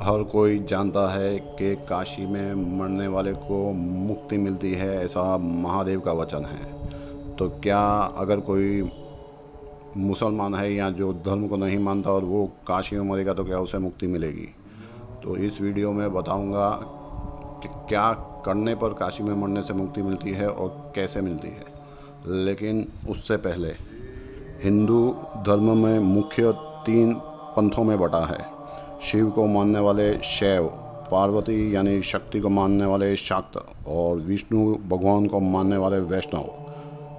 हर कोई जानता है कि काशी में मरने वाले को मुक्ति मिलती है, ऐसा महादेव का वचन है। तो क्या अगर कोई मुसलमान है या जो धर्म को नहीं मानता और वो काशी में मरेगा तो क्या उसे मुक्ति मिलेगी? तो इस वीडियो में बताऊंगा कि क्या करने पर काशी में मरने से मुक्ति मिलती है और कैसे मिलती है। लेकिन उससे पहले हिंदू धर्म में मुख्य 3 पंथों में बटा है। शिव को मानने वाले शैव, पार्वती यानी शक्ति को मानने वाले शाक्त और विष्णु भगवान को मानने वाले वैष्णव।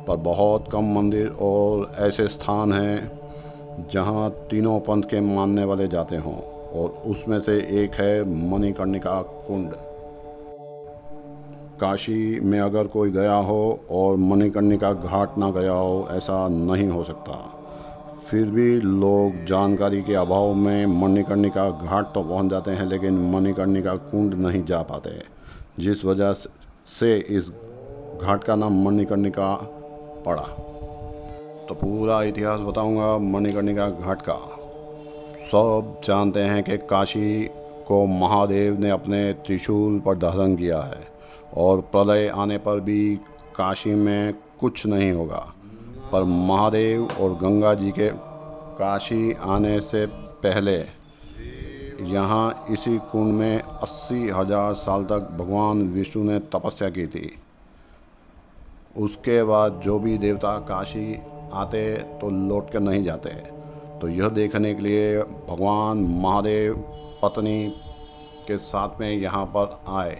पर बहुत कम मंदिर और ऐसे स्थान हैं जहां तीनों पंथ के मानने वाले जाते हों, और उसमें से एक है मणिकर्णिका कुंड। काशी में अगर कोई गया हो और मणिकर्णिका घाट ना गया हो, ऐसा नहीं हो सकता। फिर भी लोग जानकारी के अभाव में मणिकर्णिका घाट तो पहुंच जाते हैं, लेकिन मणिकर्णिका कुंड नहीं जा पाते, जिस वजह से इस घाट का नाम मणिकर्णिका पड़ा। तो पूरा इतिहास बताऊंगा मणिकर्णिका घाट का। सब जानते हैं कि काशी को महादेव ने अपने त्रिशूल पर धारण किया है और प्रलय आने पर भी काशी में कुछ नहीं होगा। पर महादेव और गंगा जी के काशी आने से पहले यहाँ इसी कुंड में 80,000 साल तक भगवान विष्णु ने तपस्या की थी। उसके बाद जो भी देवता काशी आते तो लौट कर नहीं जाते। तो यह देखने के लिए भगवान महादेव पत्नी के साथ में यहाँ पर आए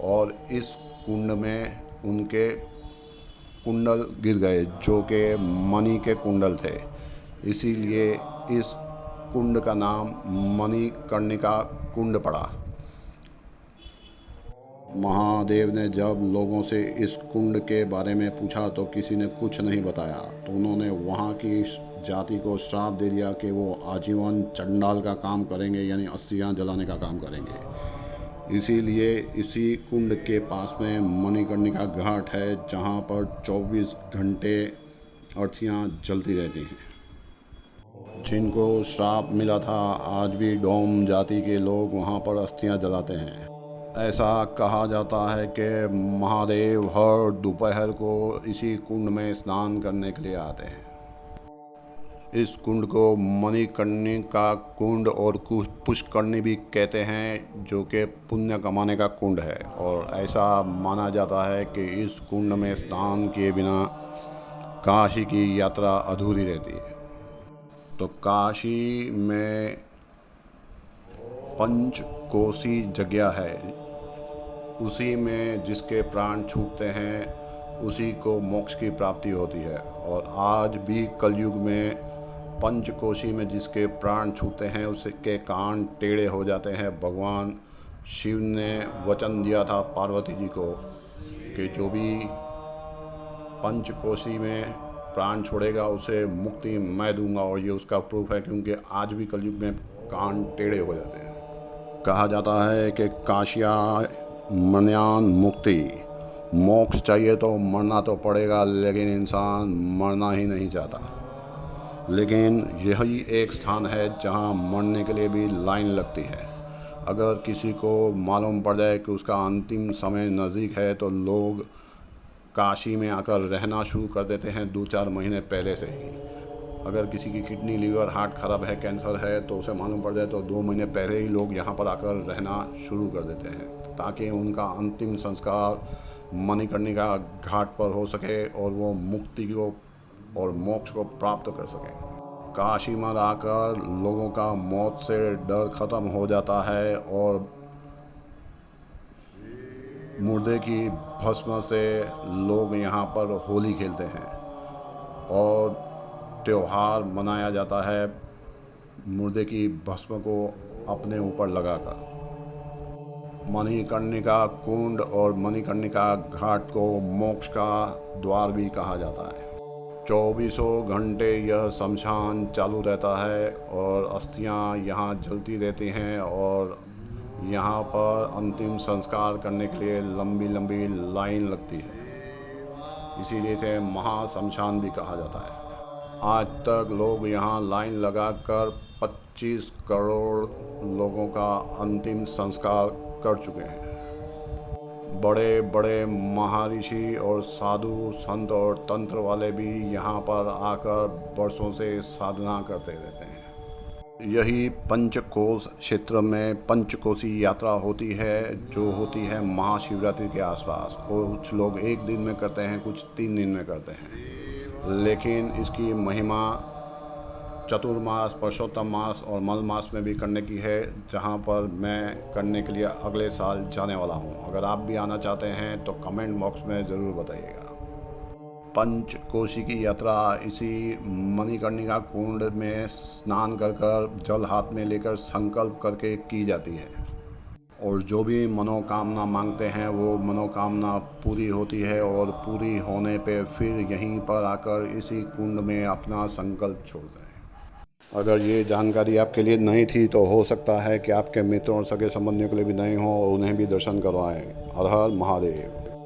और इस कुंड में उनके कुंडल गिर गए, जो कि मणि के कुंडल थे। इसीलिए इस कुंड का नाम मणिकर्णिका कुंड पड़ा। महादेव ने जब लोगों से इस कुंड के बारे में पूछा तो किसी ने कुछ नहीं बताया। तो उन्होंने वहाँ की जाति को श्राप दे दिया कि वो आजीवन चंडाल का काम करेंगे, यानी अस्थियाँ जलाने का काम करेंगे। इसीलिए इसी कुंड के पास में मणिकर्णिका घाट है, जहाँ पर 24 घंटे अर्थियाँ जलती रहती हैं। जिनको श्राप मिला था, आज भी डोम जाति के लोग वहाँ पर अस्थियाँ जलाते हैं। ऐसा कहा जाता है कि महादेव हर दोपहर को इसी कुंड में स्नान करने के लिए आते हैं। इस कुंड को मणिकर्णिका कुंड और पुष्करणी भी कहते हैं, जो कि पुण्य कमाने का कुंड है। और ऐसा माना जाता है कि इस कुंड में स्नान किए बिना काशी की यात्रा अधूरी रहती है। तो काशी में पंचकोसी जगह है, उसी में जिसके प्राण छूटते हैं उसी को मोक्ष की प्राप्ति होती है। और आज भी कलयुग में पंचकोशी में जिसके प्राण छूटते हैं उसके कान टेढ़े हो जाते हैं। भगवान शिव ने वचन दिया था पार्वती जी को कि जो भी पंचकोशी में प्राण छोड़ेगा उसे मुक्ति मैं दूंगा। और ये उसका प्रूफ है, क्योंकि आज भी कलयुग में कान टेढ़े हो जाते हैं। कहा जाता है कि काशिया मन्यान मुक्ति, मोक्ष चाहिए तो मरना तो पड़ेगा, लेकिन इंसान मरना ही नहीं चाहता। लेकिन यही एक स्थान है जहां मरने के लिए भी लाइन लगती है। अगर किसी को मालूम पड़ जाए कि उसका अंतिम समय नज़दीक है तो लोग काशी में आकर रहना शुरू कर देते हैं 2-4 महीने पहले से ही। अगर किसी की किडनी, लीवर, हार्ट ख़राब है, कैंसर है, तो उसे मालूम पड़ जाए तो 2 महीने पहले ही लोग यहाँ पर आकर रहना शुरू कर देते हैं, ताकि उनका अंतिम संस्कार मणिकर्णिका घाट पर हो सके और वो मुक्ति को और मोक्ष को प्राप्त कर सकें। काशी में आकर लोगों का मौत से डर ख़त्म हो जाता है और मुर्दे की भस्म से लोग यहाँ पर होली खेलते हैं और त्योहार मनाया जाता है मुर्दे की भस्म को अपने ऊपर लगाकर। मणिकर्णिका कुंड और मणिकर्णिका घाट को मोक्ष का द्वार भी कहा जाता है। 24 घंटे यह शमशान चालू रहता है और अस्थियां यहाँ जलती रहती हैं और यहाँ पर अंतिम संस्कार करने के लिए लंबी लंबी लाइन लगती है। इसीलिए इसे महाशमशान भी कहा जाता है। आज तक लोग यहाँ लाइन लगाकर 25 करोड़ लोगों का अंतिम संस्कार कर चुके हैं। बड़े बड़े महर्षि और साधु संत और तंत्र वाले भी यहाँ पर आकर वर्षों से साधना करते रहते हैं। यही पंचकोश क्षेत्र में पंचकोशी यात्रा होती है, जो होती है महाशिवरात्रि के आसपास। कुछ लोग एक दिन में करते हैं, कुछ 3 दिन में करते हैं, लेकिन इसकी महिमा चतुर्मास, पुरुषोत्तम मास और मल मास में भी करने की है, जहां पर मैं करने के लिए अगले साल जाने वाला हूं। अगर आप भी आना चाहते हैं तो कमेंट बॉक्स में ज़रूर बताइएगा। पंचकोशी की यात्रा इसी मणिकर्णिका कुंड में स्नान कर कर जल हाथ में लेकर संकल्प करके की जाती है, और जो भी मनोकामना मांगते हैं वो मनोकामना पूरी होती है, और पूरी होने पे फिर यहीं पर आकर इसी कुंड में अपना संकल्प छोड़ते हैं। अगर ये जानकारी आपके लिए नई थी तो हो सकता है कि आपके मित्रों और सगे संबंधियों के लिए भी नई हो और उन्हें भी दर्शन करवाएं। हर हर महादेव।